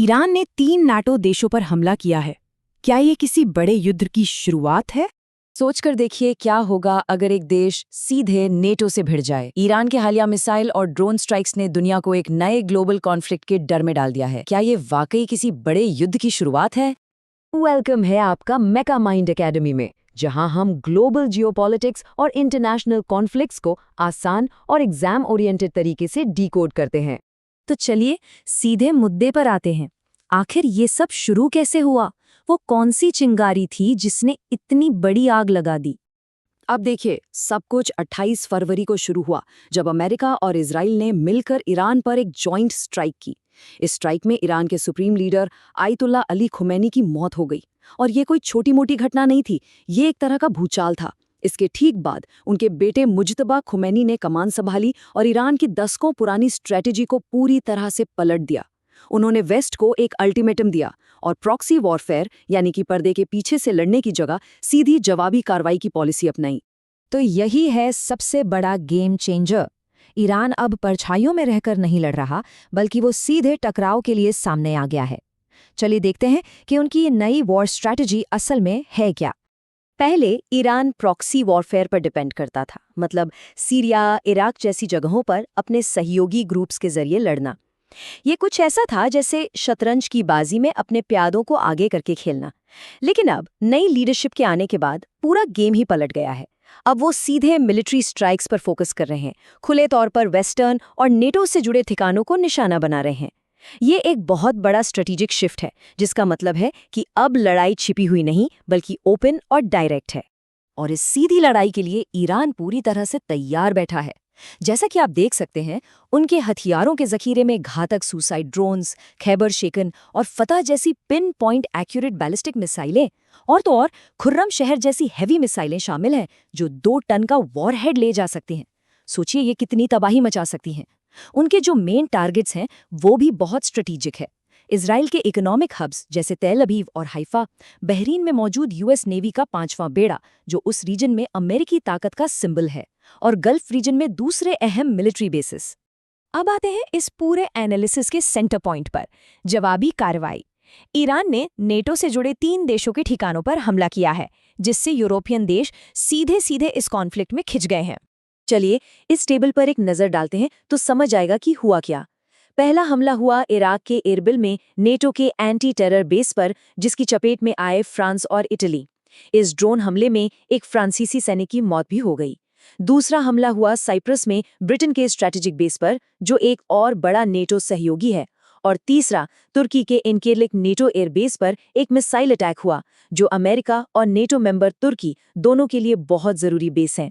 Iran ने 3 NATO देशों पर हमला किया है। क्या ये किसी बड़े युद्ध की शुरुआत है? सोचकर देखिए क्या होगा अगर एक देश सीधे नेटो से भिड़ जाए। ईरान के हालिया मिसाइल और ड्रोन स्ट्राइक्स ने दुनिया को एक नए ग्लोबल कॉन्फ्लिक्ट के डर में डाल दिया है। क्या ये वाकई किसी बड़े युद्ध की शुरुआत है? वेलकम है आपका मेका माइंड एकेडमी में, जहां हम ग्लोबल जियोपॉलिटिक्स और इंटरनेशनल कॉन्फ्लिक्ट्स को आसान और एग्जाम ओरिएंटेड तरीके से डीकोड करते हैं। तो चलिए सीधे मुद्दे पर आते हैं। आखिर ये सब शुरू कैसे हुआ? वो कौन सी चिंगारी थी जिसने इतनी बड़ी आग लगा दी? अब देखिए, सब कुछ 28 फरवरी को शुरू हुआ, जब अमेरिका और इजराइल ने मिलकर ईरान पर एक जॉइंट स्ट्राइक की। इस स्ट्राइक में ईरान के supreme leader ayatollah Ali Khomeini की मौत हो गई। और ये कोई छोटी मोटी घटना नहीं थी, ये एक तरह का भूचाल था। इसके ठीक बाद उनके बेटे मुज्तबा खुमैनी ने कमान संभाली और ईरान की दशकों पुरानी स्ट्रेटेजी को पूरी तरह से पलट दिया। उन्होंने वेस्ट को एक अल्टीमेटम दिया और प्रॉक्सी वॉरफेयर यानी कि पर्दे के पीछे से लड़ने की जगह सीधी जवाबी कार्रवाई की पॉलिसी अपनाई। तो यही है सबसे बड़ा गेम चेंजर। ईरान अब परछाइयों में रहकर नहीं लड़ रहा, बल्कि वो सीधे टकराव के लिए सामने आ गया है। चलिए देखते हैं कि उनकी ये नई वॉर स्ट्रैटेजी असल में है क्या। पहले ईरान प्रॉक्सी वॉरफेयर पर डिपेंड करता था, मतलब सीरिया, इराक जैसी जगहों पर अपने सहयोगी ग्रुप्स के जरिए लड़ना। ये कुछ ऐसा था जैसे शतरंज की बाजी में अपने प्यादों को आगे करके खेलना। लेकिन अब नई लीडरशिप के आने के बाद पूरा गेम ही पलट गया है। अब वो सीधे मिलिट्री स्ट्राइक्स पर फोकस कर रहे हैं, खुले तौर पर वेस्टर्न और नेटो से जुड़े ठिकानों को निशाना बना रहे हैं। ये एक बहुत बड़ा स्ट्रेटेजिक शिफ्ट है, जिसका मतलब है कि अब लड़ाई छिपी हुई नहीं, बल्कि ओपन और डायरेक्ट है। और इस सीधी लड़ाई के लिए ईरान पूरी तरह से तैयार बैठा है। जैसा कि आप देख सकते हैं, उनके हथियारों के जखीरे में घातक सुसाइड ड्रोन्स, खैबर शेकन और फतह जैसी पिन पॉइंट एक्यूरेट बैलिस्टिक मिसाइलें, और तो और खुर्रम शहर जैसी हैवी मिसाइलें शामिल हैं, जो 2 टन का वॉरहेड ले जा सकती हैं। सोचिए ये कितनी तबाही मचा सकती हैं। उनके जो मेन टारगेट्स हैं वो भी बहुत स्ट्रेटेजिक है। इजराइल के इकोनॉमिक हब्स जैसे तेल अवीव और हाइफा, बहरीन में मौजूद यूएस नेवी का 5वां बेड़ा, जो उस रीजन में अमेरिकी ताकत का सिंबल है, और गल्फ रीजन में दूसरे अहम मिलिट्री बेसिस। अब आते हैं इस पूरे एनालिसिस के सेंटर पॉइंट पर, जवाबी कार्रवाई। ईरान ने नेटो से जुड़े 3 देशों के ठिकानों पर हमला किया है, जिससे यूरोपियन देश सीधे सीधे इस कॉन्फ्लिक्ट में खिंच गए हैं। चलिए इस टेबल पर एक नजर डालते हैं तो समझ आएगा कि हुआ क्या। पहला हमला हुआ इराक के एरबिल में नेटो के एंटी टेरर बेस पर, जिसकी चपेट में आए फ्रांस और इटली। इस ड्रोन हमले में एक फ्रांसीसी सैनिक की मौत भी हो गई। दूसरा हमला हुआ साइप्रस में ब्रिटेन के स्ट्रैटेजिक बेस पर, जो एक और बड़ा नेटो सहयोगी है। और तीसरा तुर्की के इनकिर्लिक नेटो एयरबेस पर एक मिसाइल अटैक हुआ, जो अमेरिका और नेटो मेंबर तुर्की दोनों के लिए बहुत जरूरी बेस हैं।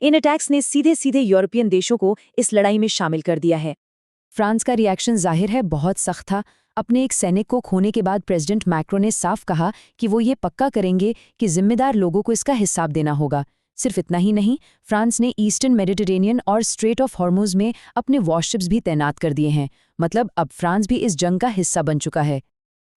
इन अटैक्स ने सीधे सीधे यूरोपियन देशों को इस लड़ाई में शामिल कर दिया है। फ्रांस का रिएक्शन जाहिर है बहुत सख्त था। अपने एक सैनिक को खोने के बाद प्रेसिडेंट मैक्रो ने साफ कहा कि वो ये पक्का करेंगे कि जिम्मेदार लोगों को इसका हिसाब देना होगा। सिर्फ इतना ही नहीं, फ्रांस ने ईस्टर्न मेडिटेरेनियन और स्ट्रेट ऑफ हॉर्मुज में अपने वॉरशिप्स भी तैनात कर दिए हैं। मतलब अब फ्रांस भी इस जंग का हिस्सा बन चुका है।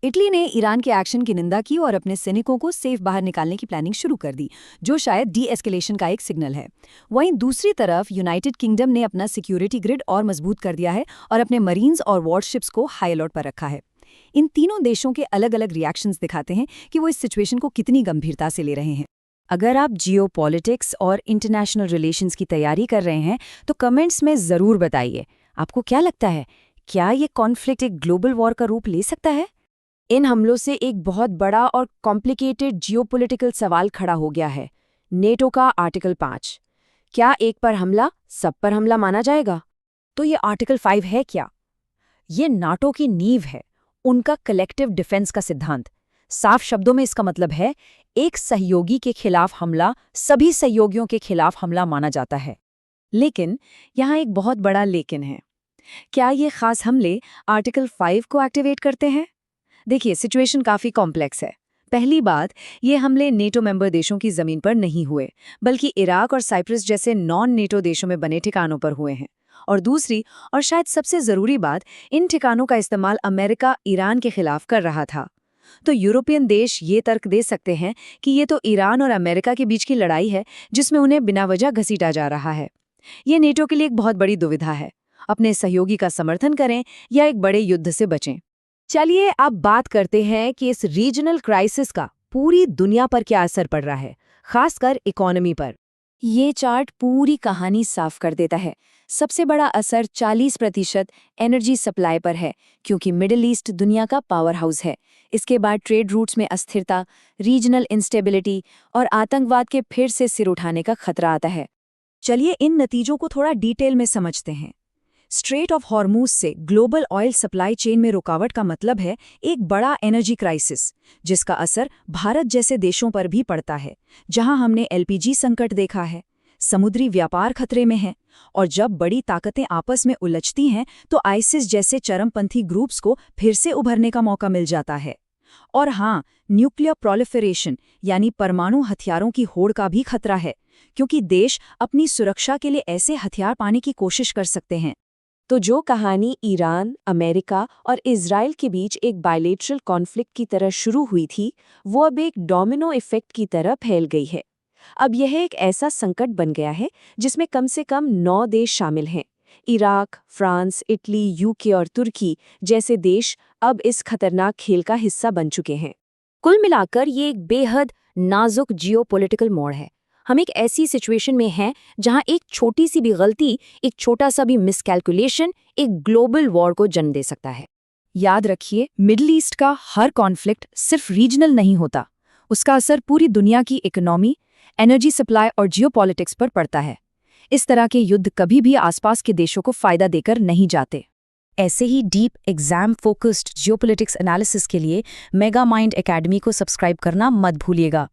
इटली ने ईरान के एक्शन की निंदा की और अपने सैनिकों को सेफ बाहर निकालने की प्लानिंग शुरू कर दी, जो शायद डी-एस्केलेशन का एक सिग्नल है। वहीं दूसरी तरफ यूनाइटेड किंगडम ने अपना सिक्योरिटी ग्रिड और मजबूत कर दिया है और अपने मरीन्स और वॉरशिप्स को हाई अलर्ट पर रखा है। इन तीनों देशों के अलग अलग रिएक्शंस दिखाते हैं कि वो इस सिचुएशन को कितनी गंभीरता से ले रहे हैं। अगर आप जियोपॉलिटिक्स और इंटरनेशनल रिलेशंस की तैयारी कर रहे हैं तो कमेंट्स में ज़रूर बताइए, आपको क्या लगता है, क्या ये कॉन्फ्लिक्ट एक ग्लोबल वॉर का रूप ले सकता है? इन हमलों से एक बहुत बड़ा और कॉम्प्लिकेटेड जियोपॉलिटिकल सवाल खड़ा हो गया है। नेटो का आर्टिकल 5, क्या एक पर हमला सब पर हमला माना जाएगा? तो ये आर्टिकल 5 है क्या? ये नाटो की नींव है, उनका कलेक्टिव डिफेंस का सिद्धांत। साफ शब्दों में इसका मतलब है, एक सहयोगी के खिलाफ हमला सभी सहयोगियों के खिलाफ हमला माना जाता है। लेकिन यहाँ एक बहुत बड़ा लेकिन है। क्या ये खास हमले आर्टिकल 5 को एक्टिवेट करते हैं? देखिए, सिचुएशन काफ़ी कॉम्प्लेक्स है। पहली बात, ये हमले नेटो मेंबर देशों की ज़मीन पर नहीं हुए, बल्कि इराक और साइप्रस जैसे नॉन नेटो देशों में बने ठिकानों पर हुए हैं। और दूसरी और शायद सबसे ज़रूरी बात, इन ठिकानों का इस्तेमाल अमेरिका ईरान के खिलाफ कर रहा था। तो यूरोपियन देश ये तर्क दे सकते हैं कि ये तो ईरान और अमेरिका के बीच की लड़ाई है, जिसमें उन्हें बिना वजह घसीटा जा रहा है। ये नेटो के लिए एक बहुत बड़ी दुविधा है, अपने सहयोगी का समर्थन करें या एक बड़े युद्ध से बचें। चलिए अब बात करते हैं कि इस रीजनल क्राइसिस का पूरी दुनिया पर क्या असर पड़ रहा है, खासकर इकोनॉमी पर। ये चार्ट पूरी कहानी साफ कर देता है। सबसे बड़ा असर 40% एनर्जी सप्लाई पर है, क्योंकि मिडिल ईस्ट दुनिया का पावर हाउस है। इसके बाद ट्रेड रूट्स में अस्थिरता, रीजनल इंस्टेबिलिटी और आतंकवाद के फिर से सिर उठाने का खतरा आता है। चलिए इन नतीजों को थोड़ा डिटेल में समझते हैं। स्ट्रेट ऑफ हॉर्मूज से ग्लोबल ऑयल सप्लाई चेन में रुकावट का मतलब है एक बड़ा एनर्जी क्राइसिस, जिसका असर भारत जैसे देशों पर भी पड़ता है, जहां हमने एलपीजी संकट देखा है। समुद्री व्यापार खतरे में है, और जब बड़ी ताकतें आपस में उलझती हैं तो आइसिस जैसे चरमपंथी ग्रुप्स को फिर से उभरने का मौका मिल जाता है। और हाँ, न्यूक्लियर प्रोलिफरेशन यानी परमाणु हथियारों की होड़ का भी खतरा है, क्योंकि देश अपनी सुरक्षा के लिए ऐसे हथियार पाने की कोशिश कर सकते हैं। तो जो कहानी ईरान, अमेरिका और इजराइल के बीच एक बायलेटरल कॉन्फ्लिक्ट की तरह शुरू हुई थी, वो अब एक डोमिनो इफेक्ट की तरह फैल गई है। अब यह एक ऐसा संकट बन गया है जिसमें कम से कम 9 देश शामिल हैं। इराक, फ्रांस, इटली, यूके और तुर्की जैसे देश अब इस खतरनाक खेल का हिस्सा बन चुके हैं। कुल मिलाकर ये एक बेहद नाजुक जियोपॉलिटिकल मोड़ है। हम एक ऐसी सिचुएशन में हैं जहां एक छोटी सी भी गलती, एक छोटा सा भी मिसकैलकुलेशन एक ग्लोबल वॉर को जन्म दे सकता है। याद रखिए, मिडिल ईस्ट का हर कॉन्फ्लिक्ट सिर्फ रीजनल नहीं होता। उसका असर पूरी दुनिया की इकोनॉमी, एनर्जी सप्लाई और जियोपॉलिटिक्स पर पड़ता है। इस तरह के युद्ध कभी भी आसपास के देशों को फायदा देकर नहीं जाते। ऐसे ही deep exam focused geopolitics analysis के लिए मेगा माइंड एकेडमी को सब्सक्राइब करना मत भूलिएगा।